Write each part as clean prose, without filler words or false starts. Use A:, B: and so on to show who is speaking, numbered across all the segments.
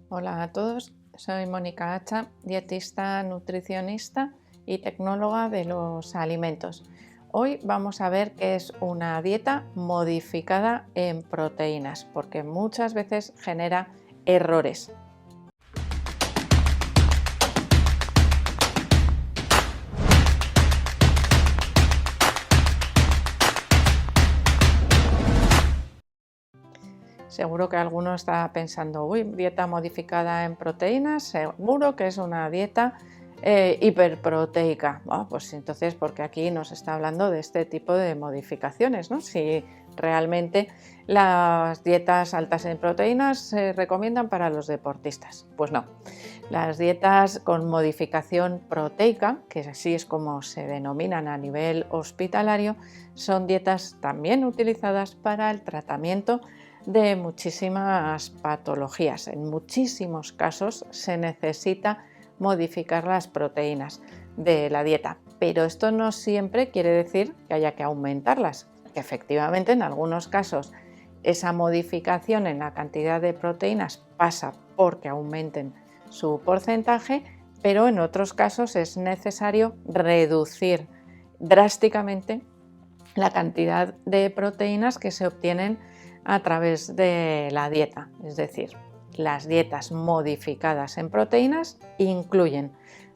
A: Hola a todos, soy Mónica Hacha, dietista, nutricionista y tecnóloga de los alimentos. Hoy vamos a ver qué es una dieta modificada en proteínas, porque muchas veces genera errores. Seguro que alguno está pensando, uy, dieta modificada en proteínas, seguro que es una dieta hiperproteica. Bueno, pues entonces, porque aquí nos está hablando de este tipo de modificaciones, ¿no? Si realmente las dietas altas en proteínas se recomiendan para los deportistas. Pues no. Las dietas con modificación proteica, que así es como se denominan a nivel hospitalario, son dietas también utilizadas para el tratamiento de muchísimas patologías. En muchísimos casos se necesita modificar las proteínas de la dieta, pero esto no siempre quiere decir que haya que aumentarlas, que efectivamente en algunos casos esa modificación en la cantidad de proteínas pasa porque aumenten su porcentaje, pero en otros casos es necesario reducir drásticamente la cantidad de proteínas que se obtienen a través de la dieta. Es decir, las dietas modificadas en proteínas incluyen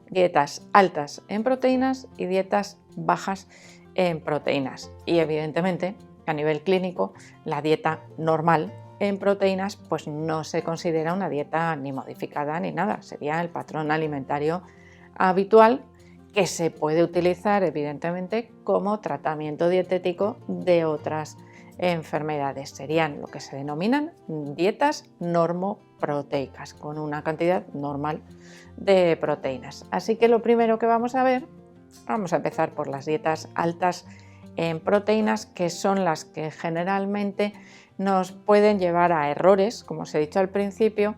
A: dietas altas en proteínas y dietas bajas en proteínas. Y evidentemente, a nivel clínico, la dieta normal en proteínas pues no se considera una dieta ni modificada ni nada, sería el patrón alimentario habitual que se puede utilizar evidentemente como tratamiento dietético de otras enfermedades. Serían lo que se denominan dietas normoproteicas, con una cantidad normal de proteínas. Así que lo primero que vamos a ver, vamos a empezar por las dietas altas en proteínas, que son las que generalmente nos pueden llevar a errores, como os he dicho al principio,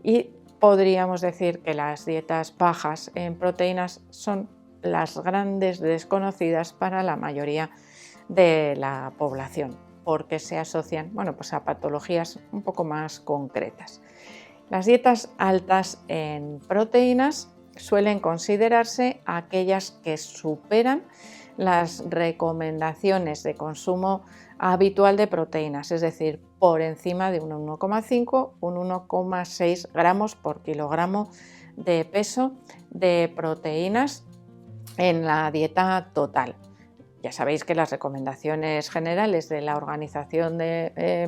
A: y podríamos decir que las dietas bajas en proteínas son las grandes desconocidas para la mayoría de la población, porque se asocian, pues a patologías un poco más concretas. Las dietas altas en proteínas suelen considerarse aquellas que superan las recomendaciones de consumo habitual de proteínas, es decir, por encima de un 1,5, un 1,6 gramos por kilogramo de peso de proteínas en la dieta total. Ya sabéis que las recomendaciones generales de la Organización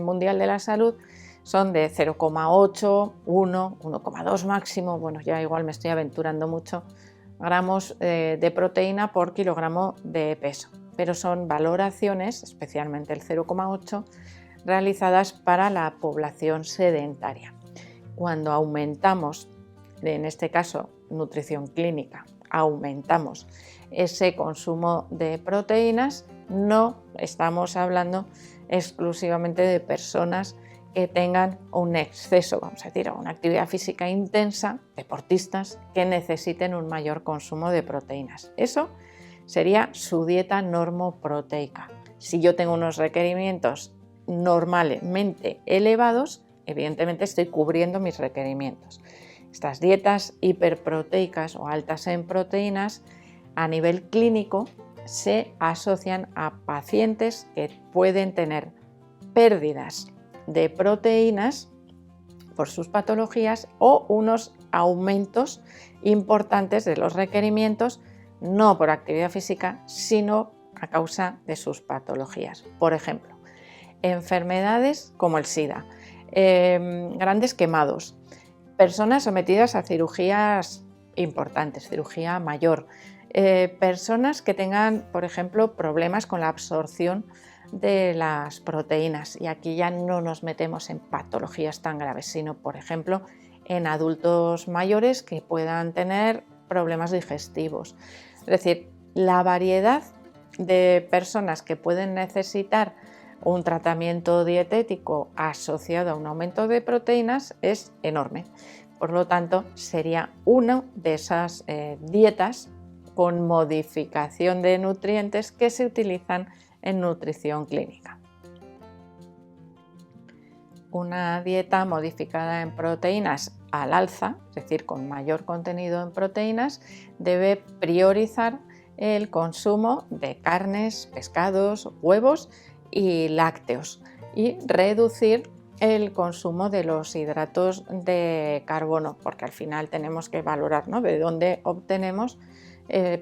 A: Mundial de la Salud son de 0,8, 1, 1,2 máximo, ya igual me estoy aventurando mucho, gramos de proteína por kilogramo de peso, pero son valoraciones, especialmente el 0,8, realizadas para la población sedentaria. Cuando aumentamos, en este caso nutrición clínica, aumentamos ese consumo de proteínas, no estamos hablando exclusivamente de personas que tengan un exceso, vamos a decir, una actividad física intensa, deportistas que necesiten un mayor consumo de proteínas. Eso sería su dieta normoproteica. Si yo tengo unos requerimientos normalmente elevados, evidentemente estoy cubriendo mis requerimientos. Estas dietas hiperproteicas o altas en proteínas a nivel clínico se asocian a pacientes que pueden tener pérdidas de proteínas por sus patologías o unos aumentos importantes de los requerimientos, no por actividad física, sino a causa de sus patologías. Por ejemplo, enfermedades como el SIDA, grandes quemados, personas sometidas a cirugías importantes, cirugía mayor, personas que tengan, por ejemplo, problemas con la absorción de las proteínas, y aquí ya no nos metemos en patologías tan graves, sino, por ejemplo, en adultos mayores que puedan tener problemas digestivos. Es decir, la variedad de personas que pueden necesitar un tratamiento dietético asociado a un aumento de proteínas es enorme. Por lo tanto, sería una de esas dietas con modificación de nutrientes que se utilizan en nutrición clínica. una dieta modificada en proteínas al alza, es decir, con mayor contenido en proteínas, debe priorizar el consumo de carnes, pescados, huevos y lácteos y reducir el consumo de los hidratos de carbono, porque al final tenemos que valorar, ¿no?, de dónde obtenemos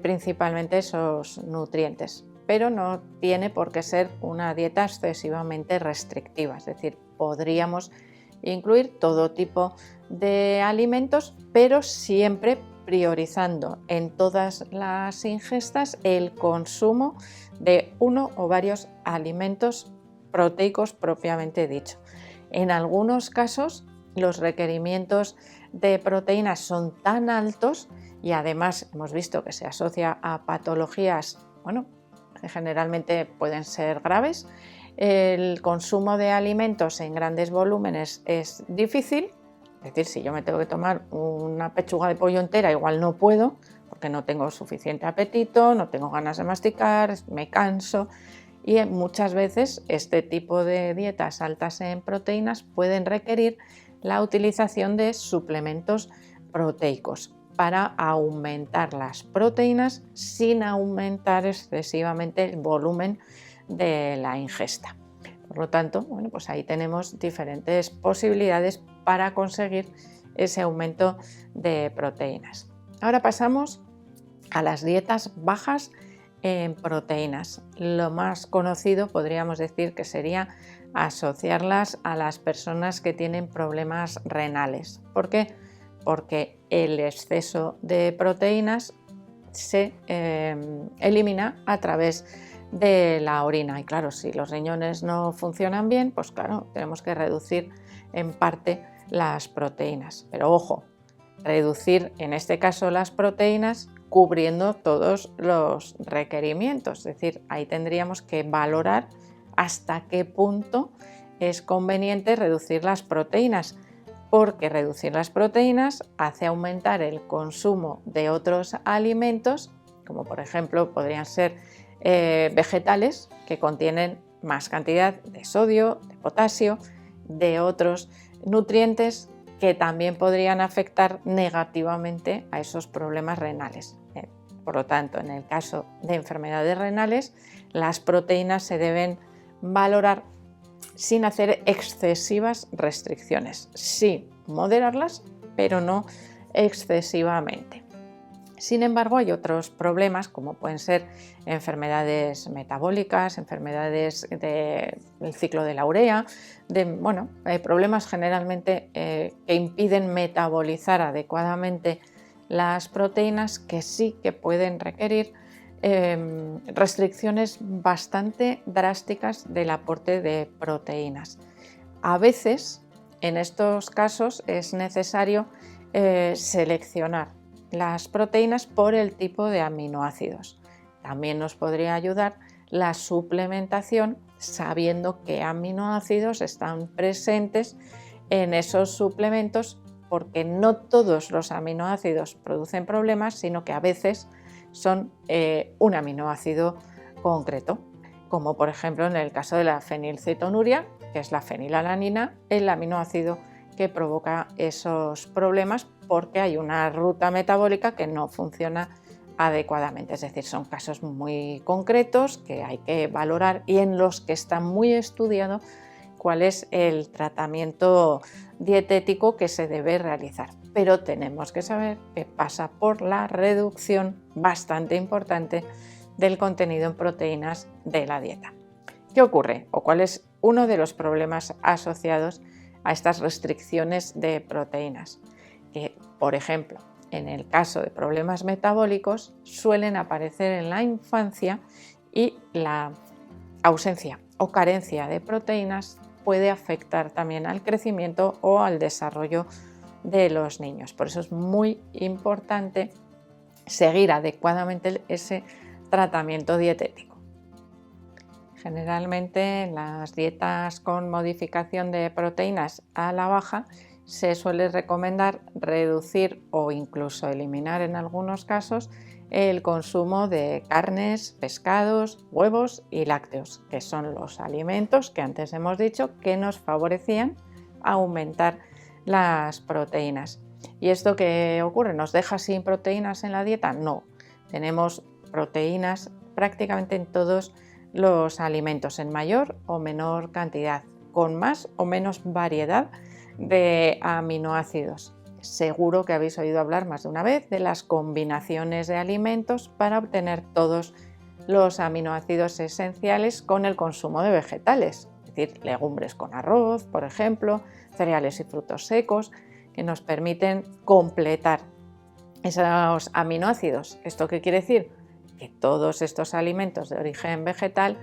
A: principalmente esos nutrientes. Pero no tiene por qué ser una dieta excesivamente restrictiva, es decir, podríamos incluir todo tipo de alimentos, pero siempre priorizando en todas las ingestas el consumo de uno o varios alimentos proteicos propiamente dicho. En algunos casos, los requerimientos de proteínas son tan altos y además hemos visto que se asocia a patologías, que generalmente pueden ser graves. El consumo de alimentos en grandes volúmenes es difícil, es decir, si yo me tengo que tomar una pechuga de pollo entera, igual no puedo, porque no tengo suficiente apetito, no tengo ganas de masticar, me canso. Y muchas veces este tipo de dietas altas en proteínas pueden requerir la utilización de suplementos proteicos para aumentar las proteínas sin aumentar excesivamente el volumen de la ingesta. Por lo tanto, pues ahí tenemos diferentes posibilidades para conseguir ese aumento de proteínas. Ahora pasamos a las dietas bajas en proteínas. Lo más conocido podríamos decir que sería asociarlas a las personas que tienen problemas renales. ¿Por qué? Porque el exceso de proteínas se elimina a través de la orina y claro, si los riñones no funcionan bien, pues claro, tenemos que reducir en parte las proteínas. Pero ojo, reducir en este caso las proteínas cubriendo todos los requerimientos, es decir, ahí tendríamos que valorar hasta qué punto es conveniente reducir las proteínas, porque reducir las proteínas hace aumentar el consumo de otros alimentos, como por ejemplo podrían ser vegetales que contienen más cantidad de sodio, de potasio, de otros nutrientes que también podrían afectar negativamente a esos problemas renales. Por lo tanto, en el caso de enfermedades renales, las proteínas se deben valorar sin hacer excesivas restricciones. Sí, moderarlas, pero no excesivamente. Sin embargo, hay otros problemas como pueden ser enfermedades metabólicas, enfermedades del ciclo de la urea, problemas generalmente que impiden metabolizar adecuadamente las proteínas, que sí que pueden requerir restricciones bastante drásticas del aporte de proteínas. A veces, en estos casos, es necesario seleccionar las proteínas por el tipo de aminoácidos. También nos podría ayudar la suplementación sabiendo qué aminoácidos están presentes en esos suplementos, porque no todos los aminoácidos producen problemas, sino que a veces son un aminoácido concreto, como por ejemplo en el caso de la fenilcetonuria, que es la fenilalanina, el aminoácido que provoca esos problemas porque hay una ruta metabólica que no funciona adecuadamente. Es decir, son casos muy concretos que hay que valorar y en los que está muy estudiado cuál es el tratamiento dietético que se debe realizar. Pero tenemos que saber que pasa por la reducción bastante importante del contenido en proteínas de la dieta. ¿Qué ocurre? ¿O cuál es uno de los problemas asociados a estas restricciones de proteínas? Que, por ejemplo, en el caso de problemas metabólicos suelen aparecer en la infancia y la ausencia o carencia de proteínas puede afectar también al crecimiento o al desarrollo de los niños. Por eso es muy importante seguir adecuadamente ese tratamiento dietético. Generalmente en las dietas con modificación de proteínas a la baja se suele recomendar reducir o incluso eliminar en algunos casos el consumo de carnes, pescados, huevos y lácteos, que son los alimentos que antes hemos dicho que nos favorecían aumentar las proteínas. ¿Y esto qué ocurre? ¿Nos deja sin proteínas en la dieta? No, tenemos proteínas prácticamente en todos los alimentos, en mayor o menor cantidad, con más o menos variedad de aminoácidos. Seguro que habéis oído hablar más de una vez de las combinaciones de alimentos para obtener todos los aminoácidos esenciales con el consumo de vegetales, es decir, legumbres con arroz, por ejemplo, cereales y frutos secos, que nos permiten completar esos aminoácidos. ¿Esto qué quiere decir? Que todos estos alimentos de origen vegetal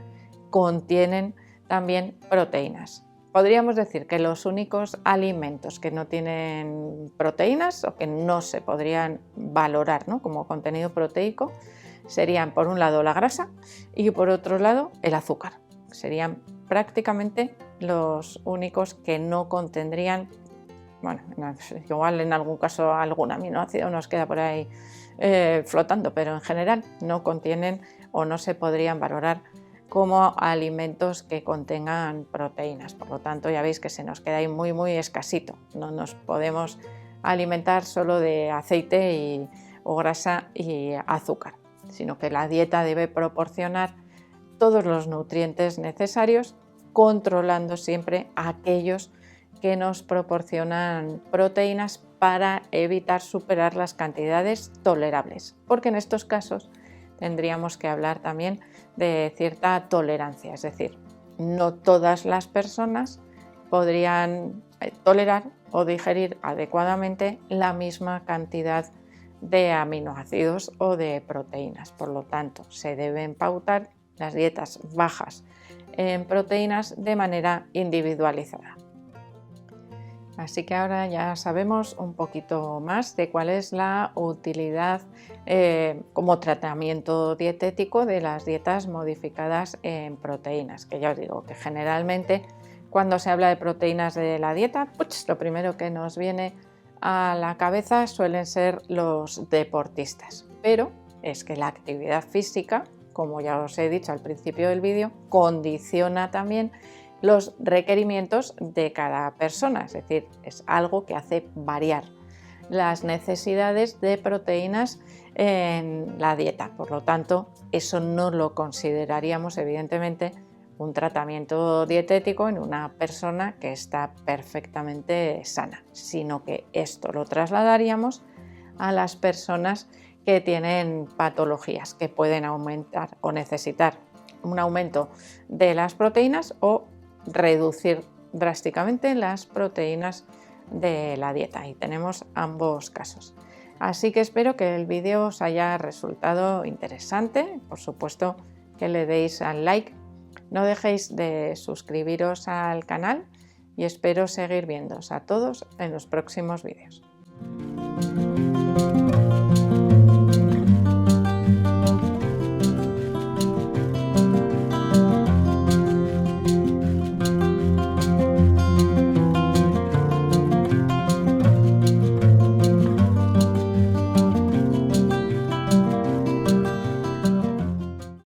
A: contienen también proteínas. Podríamos decir que los únicos alimentos que no tienen proteínas o que no se podrían valorar, ¿no?, como contenido proteico serían, por un lado, la grasa y por otro lado, el azúcar. Serían prácticamente los únicos que no contendrían, bueno, igual en algún caso algún aminoácido nos queda por ahí flotando, pero en general no contienen o no se podrían valorar como alimentos que contengan proteínas. Por lo tanto, ya veis que se nos queda ahí muy escasito. No nos podemos alimentar solo de aceite o grasa y azúcar, sino que la dieta debe proporcionar todos los nutrientes necesarios, controlando siempre aquellos que nos proporcionan proteínas para evitar superar las cantidades tolerables, porque en estos casos tendríamos que hablar también de cierta tolerancia, es decir, no todas las personas podrían tolerar o digerir adecuadamente la misma cantidad de aminoácidos o de proteínas. Por lo tanto, se deben pautar las dietas bajas en proteínas de manera individualizada. Así que ahora ya sabemos un poquito más de cuál es la utilidad como tratamiento dietético de las dietas modificadas en proteínas, que ya os digo que generalmente cuando se habla de proteínas de la dieta, pues, lo primero que nos viene a la cabeza suelen ser los deportistas, pero es que la actividad física, como ya os he dicho al principio del vídeo, condiciona también los requerimientos de cada persona, es decir, es algo que hace variar las necesidades de proteínas en la dieta. Por lo tanto, eso no lo consideraríamos evidentemente un tratamiento dietético en una persona que está perfectamente sana, sino que esto lo trasladaríamos a las personas que tienen patologías que pueden aumentar o necesitar un aumento de las proteínas o reducir drásticamente las proteínas de la dieta, y tenemos ambos casos. Así que espero que el vídeo os haya resultado interesante. Por supuesto que le deis al like, no dejéis de suscribiros al canal y espero seguir viéndoos a todos en los próximos vídeos.